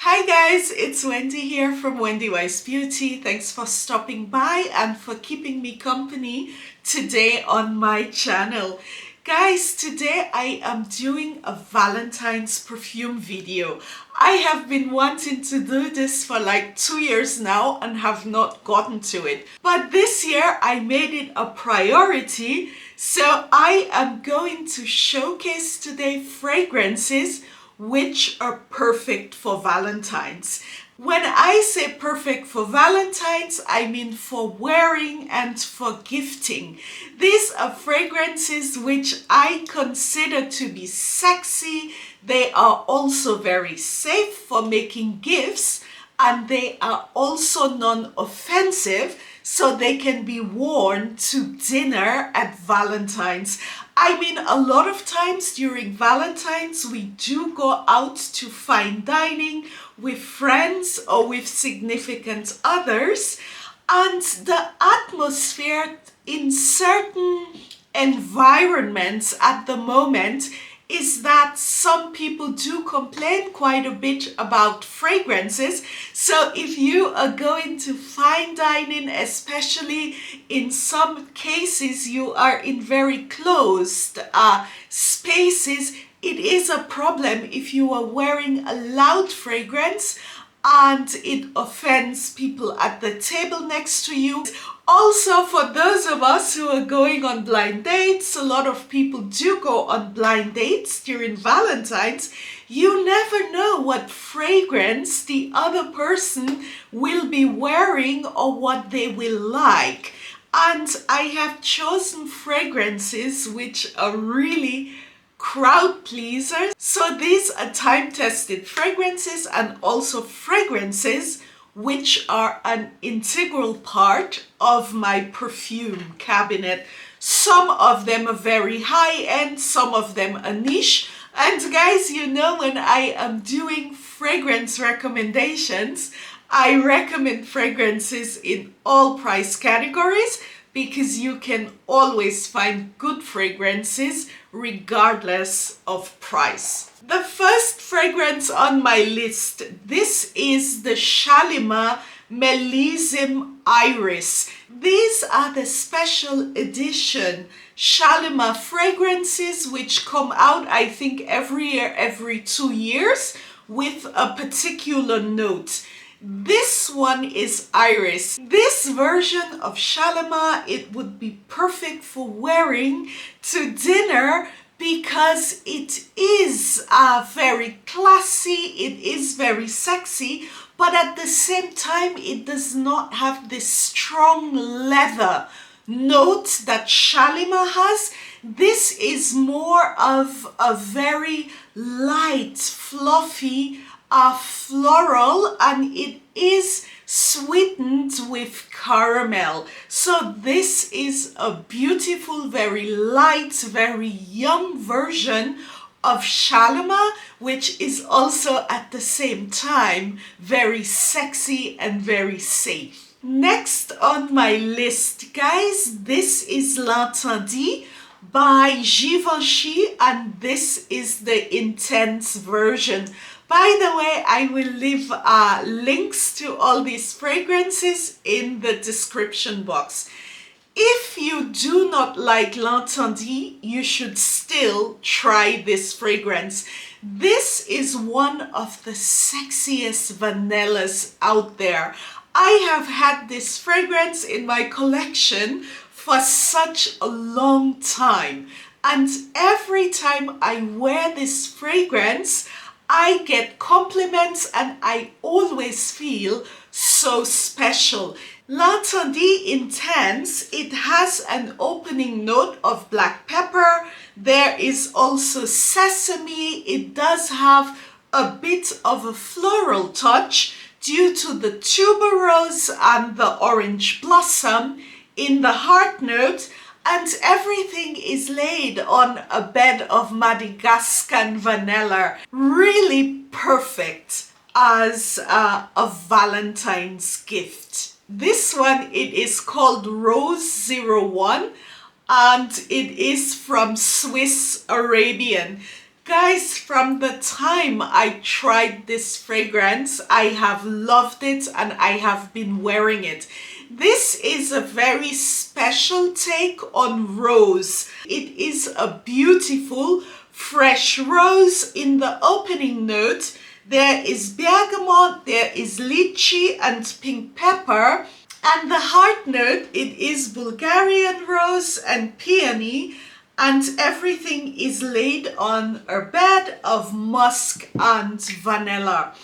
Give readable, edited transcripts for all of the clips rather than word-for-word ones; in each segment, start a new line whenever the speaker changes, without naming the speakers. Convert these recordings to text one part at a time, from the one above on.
Hi guys, it's Wendy here from Wendy Wise Beauty. Thanks for stopping by and for keeping me company today on my channel. Guys, today I am doing a Valentine's perfume video. I have been wanting to do this for like 2 years now and have not gotten to it. But this year I made it a priority, so I am going to showcase today fragrances which are perfect for Valentine's. When I say perfect for Valentine's, I mean for wearing and for gifting. These are fragrances which I consider to be sexy. They are also very safe for making gifts, and they are also non-offensive, so they can be worn to dinner at Valentine's. I mean, a lot of times during Valentine's, we do go out to fine dining with friends or with significant others, and the atmosphere in certain environments at the moment is that some people do complain quite a bit about fragrances. So if you are going to fine dining, especially in some cases you are in very closed spaces, it is a problem if you are wearing a loud fragrance and it offends people at the table next to you. Also, for those of us who are going on blind dates, a lot of people do go on blind dates during Valentine's. You never know what fragrance the other person will be wearing or what they will like. And I have chosen fragrances which are really crowd pleasers. So these are time-tested fragrances, and also fragrances which are an integral part of my perfume cabinet. Some of them are very high-end, some of them are niche. And guys, you know, when I am doing fragrance recommendations, I recommend fragrances in all price categories, because you can always find good fragrances regardless of price. The first fragrance on my list, this is the Shala Iris. These are the special edition Shala fragrances which come out, I think, every year, every 2 years, with a particular note. This one is Iris. This version of Shala, it would be perfect for wearing to dinner because it is very classy, it is very sexy, but at the same time it does not have this strong leather note that Shala has. This is more of a very light, fluffy, floral, and it is sweetened with caramel. So this is a beautiful, very light, very young version of Shala, which is also at the same time very sexy and very safe. Next on my list, guys, this is Lattafa by Givenchy, and this is the intense version. By the way, I will leave links to all these fragrances in the description box. If you do not like Lattafa, you should still try this fragrance. This is one of the sexiest vanillas out there. I have had this fragrance in my collection for such a long time, and every time I wear this fragrance, I get compliments and I always feel so special. Lattafa Intense, it has an opening note of black pepper. There is also sesame. It does have a bit of a floral touch due to the tuberose and the orange blossom in the heart note, and everything is laid on a bed of Madagascan vanilla. Really perfect as a Valentine's gift. This one, it is called Rose 01, and it is from Swiss Arabian. Guys, from the time I tried this fragrance, I have loved it and I have been wearing it. This is a very special take on rose. It is a beautiful fresh rose. In the opening note, there is bergamot, there is lychee and pink pepper. And the heart note, it is Bulgarian rose and peony. And everything is laid on a bed of musk and vanilla.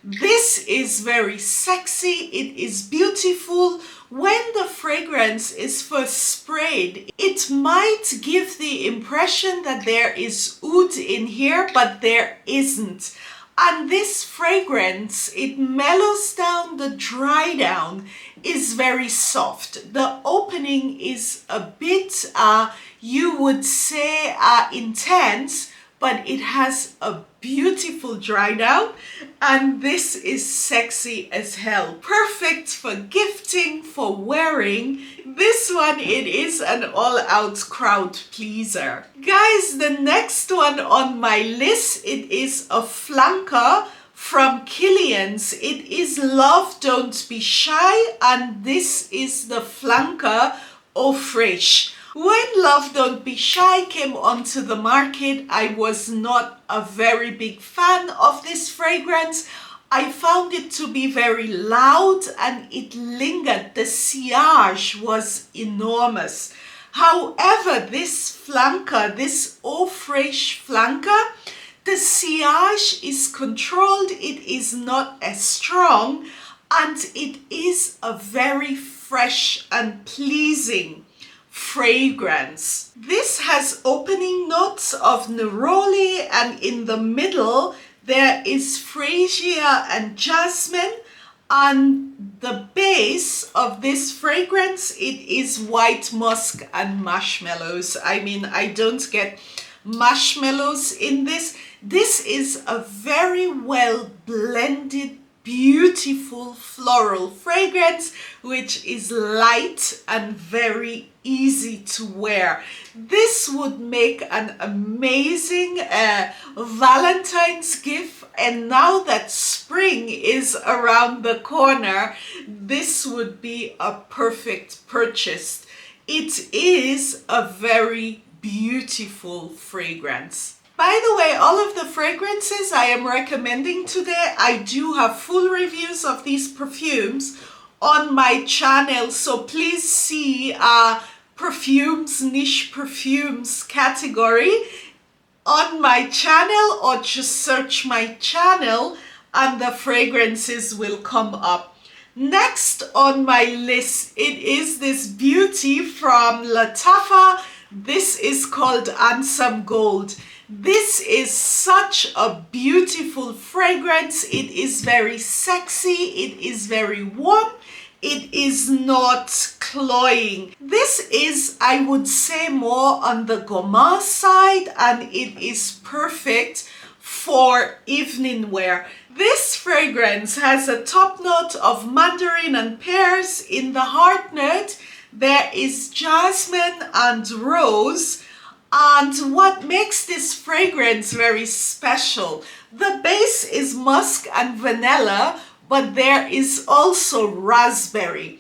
This is very sexy. It is beautiful. When the fragrance is first sprayed, it might give the impression that there is oud in here, but there isn't. And this fragrance, it mellows down, the dry down is very soft. The opening is a bit, you would say, intense, but it has a beautiful dry down, and this is sexy as hell. Perfect for gifting, for wearing. This one, it is an all-out crowd pleaser. Guys, the next one on my list, it is a flanker from Kilian's. It is Love Don't Be Shy, and this is the flanker Eau Fraiche. When Love Don't Be Shy came onto the market, I was not a very big fan of this fragrance. I found it to be very loud and it lingered. The sillage was enormous. However, this flanker, this Eau Fraiche flanker, the sillage is controlled, it is not as strong, and it is a very fresh and pleasing fragrance. This has opening notes of neroli, and in the middle there is freesia and jasmine. And the base of this fragrance, it is white musk and marshmallows. I mean, I don't get marshmallows in this. This is a very well blended, beautiful floral fragrance, which is light and very easy to wear. This would make an amazing Valentine's gift, and now that spring is around the corner, this would be a perfect purchase. It is a very beautiful fragrance. By the way, all of the fragrances I am recommending today, I do have full reviews of these perfumes on my channel, so please see perfumes, niche perfumes category on my channel, or just search my channel and the fragrances will come up. Next on my list, it is this beauty from Lattafa. This is called Anome Gold. This is such a beautiful fragrance. It is very sexy. It is very warm. It is not cloying. This is, I would say, more on the gourmand side, and it is perfect for evening wear. This fragrance has a top note of mandarin and pears. In the heart note, there is jasmine and rose. And what makes this fragrance very special, the base is musk and vanilla, but there is also raspberry.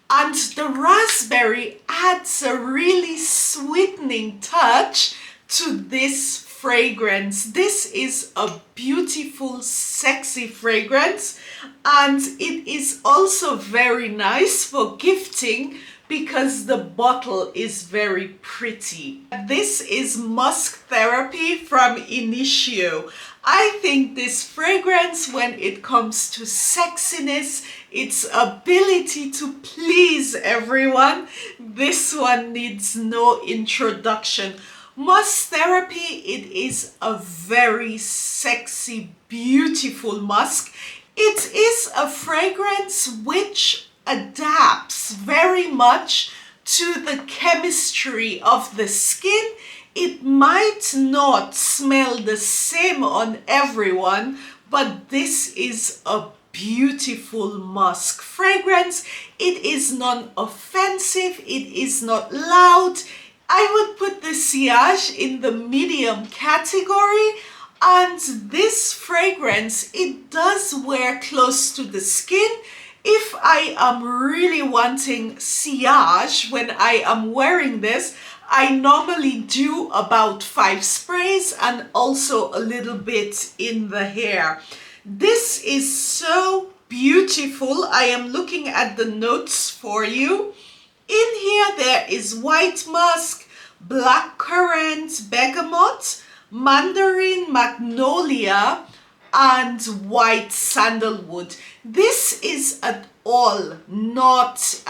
And the raspberry adds a really sweetening touch to this fragrance. This is a beautiful, sexy fragrance, and it is also very nice for gifting because the bottle is very pretty. This is Musk Therapy from Initio. I think this fragrance, when it comes to sexiness, its ability to please everyone, this one needs no introduction. Musk Therapy, it is a very sexy, beautiful musk. It is a fragrance which adapts very much to the chemistry of the skin. It might not smell the same on everyone, but this is a beautiful musk fragrance. It is non-offensive, it is not loud, I would put the sillage in the medium category, and this fragrance, it does wear close to the skin. If I am really wanting sillage when I am wearing this, I normally do about 5 sprays and also a little bit in the hair. This is so beautiful. I am looking at the notes for you. In here there is white musk, black currant, bergamot, mandarin, magnolia, and white sandalwood. This is at all not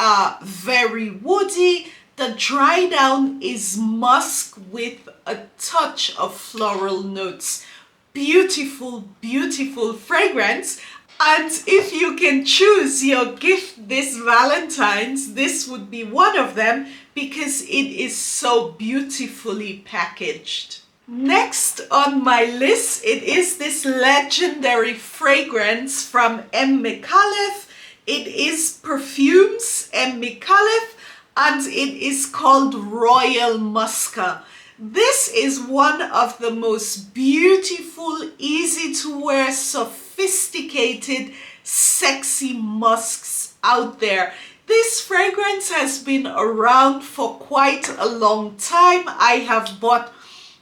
very woody. The dry down is musk with a touch of floral notes. Beautiful, beautiful fragrance. And if you can choose your gift this Valentine's, this would be one of them because it is so beautifully packaged. Next on my list, it is this legendary fragrance from M. Micallef. It is Perfumes M. Micallef, and it is called Royal Muska. This is one of the most beautiful, easy to wear, sophisticated, sexy musks out there. This fragrance has been around for quite a long time. I have bought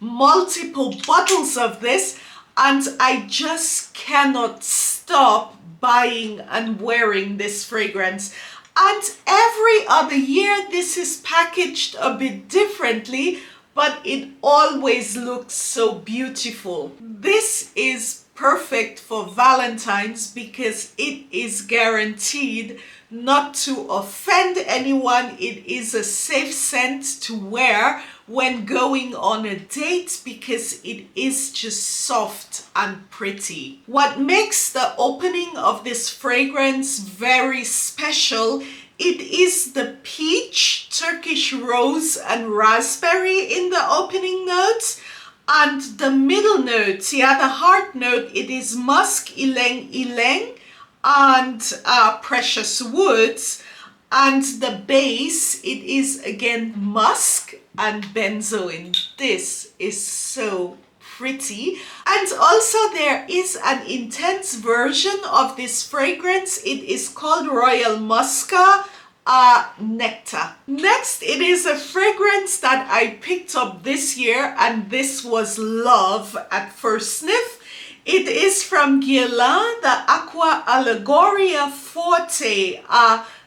multiple bottles of this and I just cannot stop buying and wearing this fragrance. And every other year this is packaged a bit differently, but it always looks so beautiful. This is perfect for Valentine's because it is guaranteed not to offend anyone. It is a safe scent to wear when going on a date because it is just soft and pretty. What makes the opening of this fragrance very special, it is the peach, Turkish rose and raspberry in the opening notes. And the middle notes, the heart note, it is musk, ylang ylang, and precious woods. And the base, it is again musk and benzoin. This is so pretty. And also there is an intense version of this fragrance. It is called Royal Muska Nectar. Next, it is a fragrance that I picked up this year, and this was love at first sniff. It is from Guerlain, the Aqua Allegoria Forte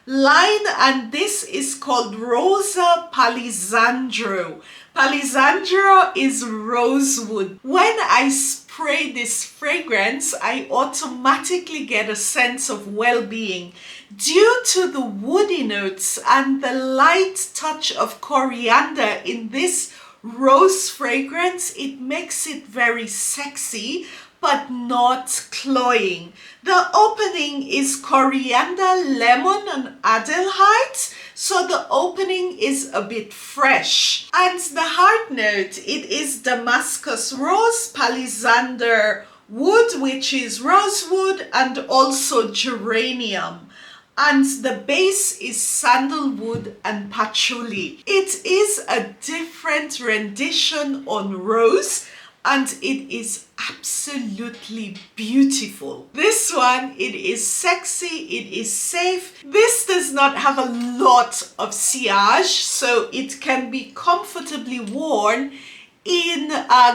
line, and this is called Rosa Palisandro. Palisandro is rosewood. When I spray this fragrance, I automatically get a sense of well-being due to the woody notes and the light touch of coriander in this rose fragrance. It makes it very sexy but not cloying. The opening is coriander, lemon, and adelheid, so the opening is a bit fresh. And the heart note, it is Damascus rose, palisander wood, which is rosewood, and also geranium. And the base is sandalwood and patchouli. It is a different rendition on rose, and it is absolutely beautiful. This one, it is sexy, it is safe. This does not have a lot of sillage, so it can be comfortably worn in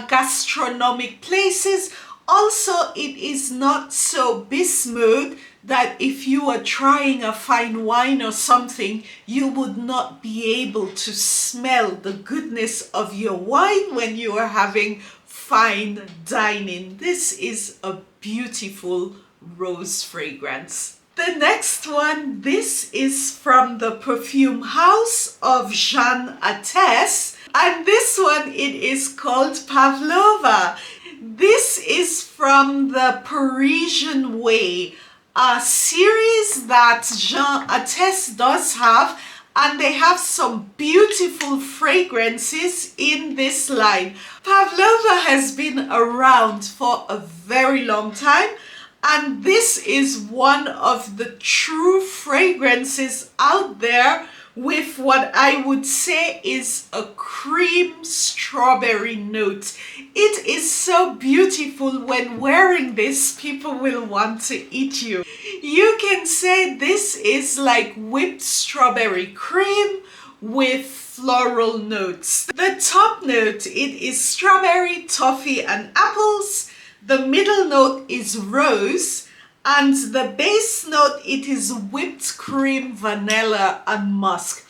gastronomic places. Also, it is not so bismuth that if you are trying a fine wine or something, you would not be able to smell the goodness of your wine when you are having fine dining. This is a beautiful rose fragrance. The next one, this is from the perfume house of Jeanne Arthes, and this one, it is called Pavlova. This is from the Parisian Way, a series that Jeanne Arthes does have, and they have some beautiful fragrances in this line. Pavlova has been around for a very long time, and this is one of the true fragrances out there with what I would say is a cream strawberry note. It is so beautiful. When wearing this, people will want to eat you. You can say this is like whipped strawberry cream with floral notes. The top note, it is strawberry, toffee and apples. The middle note is rose, and the base note, it is whipped cream, vanilla and musk.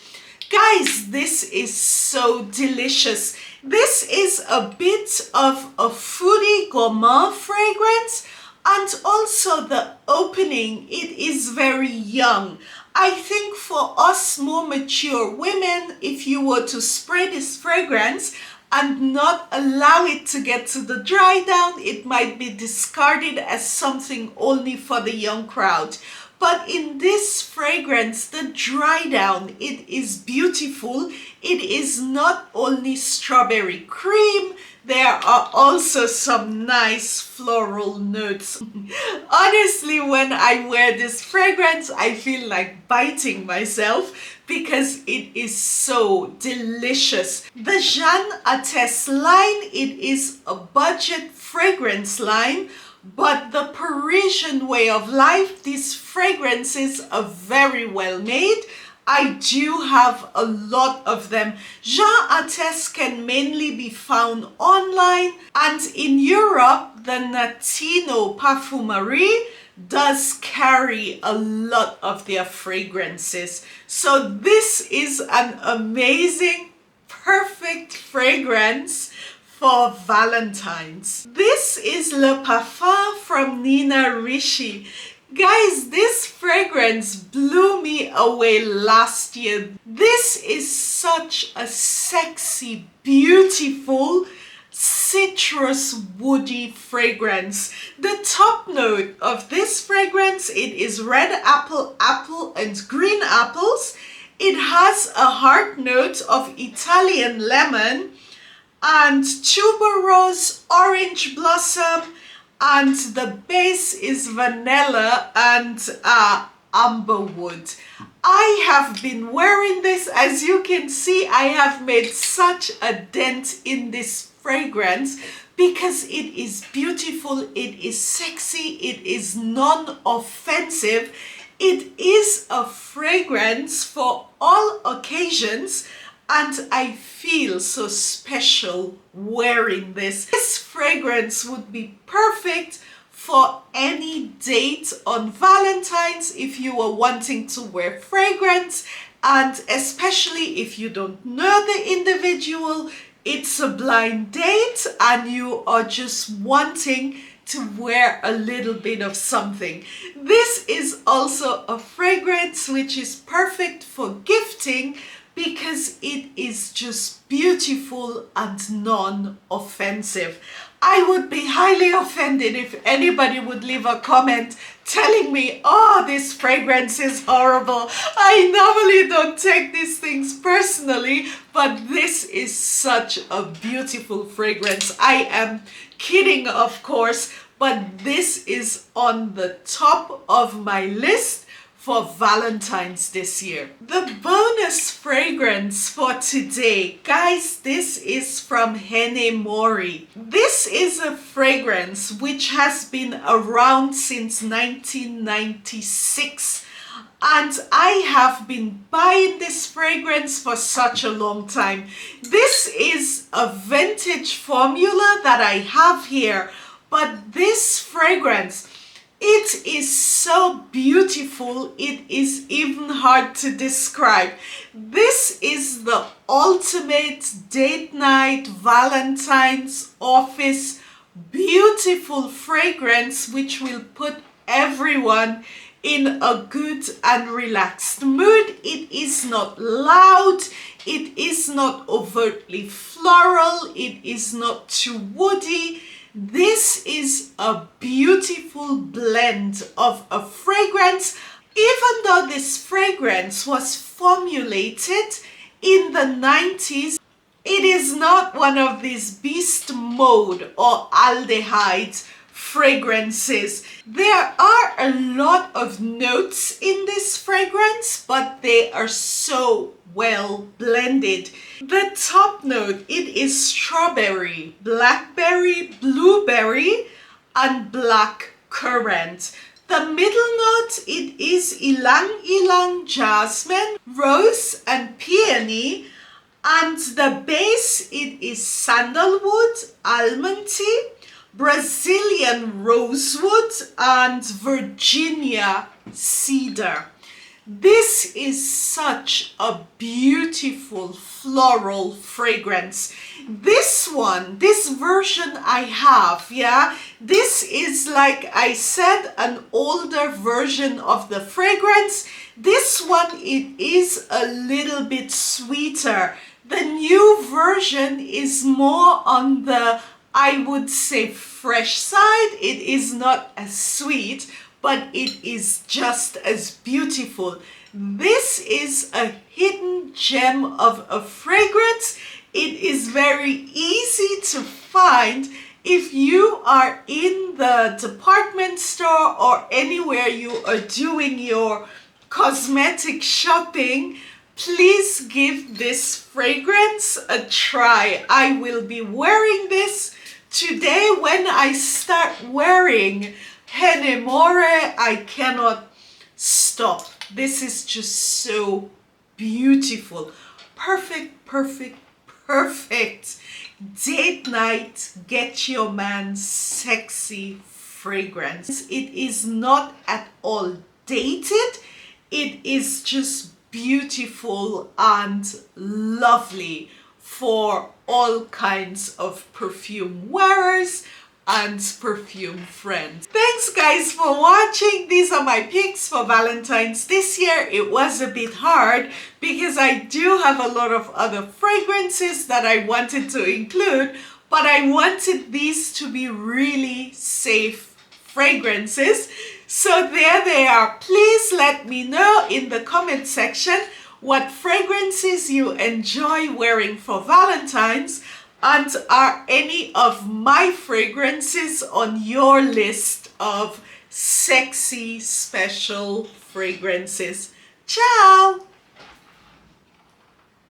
Guys, this is so delicious. This is a bit of a foodie gourmand fragrance, and also the opening, it is very young. I think for us more mature women, if you were to spray this fragrance and not allow it to get to the dry down, it might be discarded as something only for the young crowd. But in this fragrance, the dry down, it is beautiful. It is not only strawberry cream, there are also some nice floral notes. Honestly, when I wear this fragrance, I feel like biting myself because it is so delicious. The Jeanne Arthes line, it is a budget fragrance line, but the Parisian way of life, these fragrances are very well made. I do have a lot of them. Jeanne Arthes can mainly be found online, and in Europe, the Natino Parfumerie does carry a lot of their fragrances. So this is an amazing, perfect fragrance for Valentines. This is Le Parfum from Nina Ricci. Guys, this fragrance blew me away last year. This is such a sexy, beautiful, citrus woody fragrance. The top note of this fragrance, it is red apple, apple and green apples. It has a heart note of Italian lemon and tuberose, orange blossom, and the base is vanilla and amberwood. I have been wearing this. As you can see, I have made such a dent in this fragrance because it is beautiful, it is sexy, it is non-offensive. It is a fragrance for all occasions, and I feel so special wearing this. This fragrance would be perfect for any date on Valentine's if you are wanting to wear fragrance, and especially if you don't know the individual, it's a blind date and you are just wanting to wear a little bit of something. This is also a fragrance which is perfect for gifting because it is just beautiful and non-offensive. I would be highly offended if anybody would leave a comment telling me, oh, this fragrance is horrible. I normally don't take these things personally, but this is such a beautiful fragrance. I am kidding, of course, but this is on the top of my list for Valentine's this year. The bonus fragrance for today, guys, this is from Hene Mori. This is a fragrance which has been around since 1996, and I have been buying this fragrance for such a long time. This is a vintage formula that I have here, but this fragrance, it is so beautiful, it is even hard to describe. This is the ultimate date night, Valentine's, office, beautiful fragrance which will put everyone in a good and relaxed mood. It is not loud, it is not overtly floral, it is not too woody. This is a beautiful blend of a fragrance. Even though this fragrance was formulated in the 90s, it is not one of these beast mode or aldehyde fragrances. There are a lot of notes in this fragrance, but they are so well blended. The top note, it is strawberry, blackberry, blueberry, and black currant. The middle note, it is ylang ylang jasmine, rose and peony, and the base, it is sandalwood, almond tea, Brazilian rosewood, and Virginia cedar. This is such a beautiful floral fragrance. This one, this version I have, yeah, this is, like I said, an older version of the fragrance. This one, it is a little bit sweeter. The new version is more on the, I would say, fresh side. It is not as sweet, but it is just as beautiful. This is a hidden gem of a fragrance. It is very easy to find. If you are in the department store or anywhere you are doing your cosmetic shopping, please give this fragrance a try. I will be wearing this today. When I start wearing Henemore, I cannot stop. This is just so beautiful. Perfect, perfect, perfect. Date night, get your man sexy fragrance. It is not at all dated. It is just beautiful and lovely for all kinds of perfume wearers and perfume friends. Thanks guys for watching. These are my picks for Valentine's this year. It was a bit hard because I do have a lot of other fragrances that I wanted to include, but I wanted these to be really safe fragrances. So there they are. Please let me know in the comment section what fragrances you enjoy wearing for Valentine's, and are any of my fragrances on your list of sexy special fragrances. Ciao!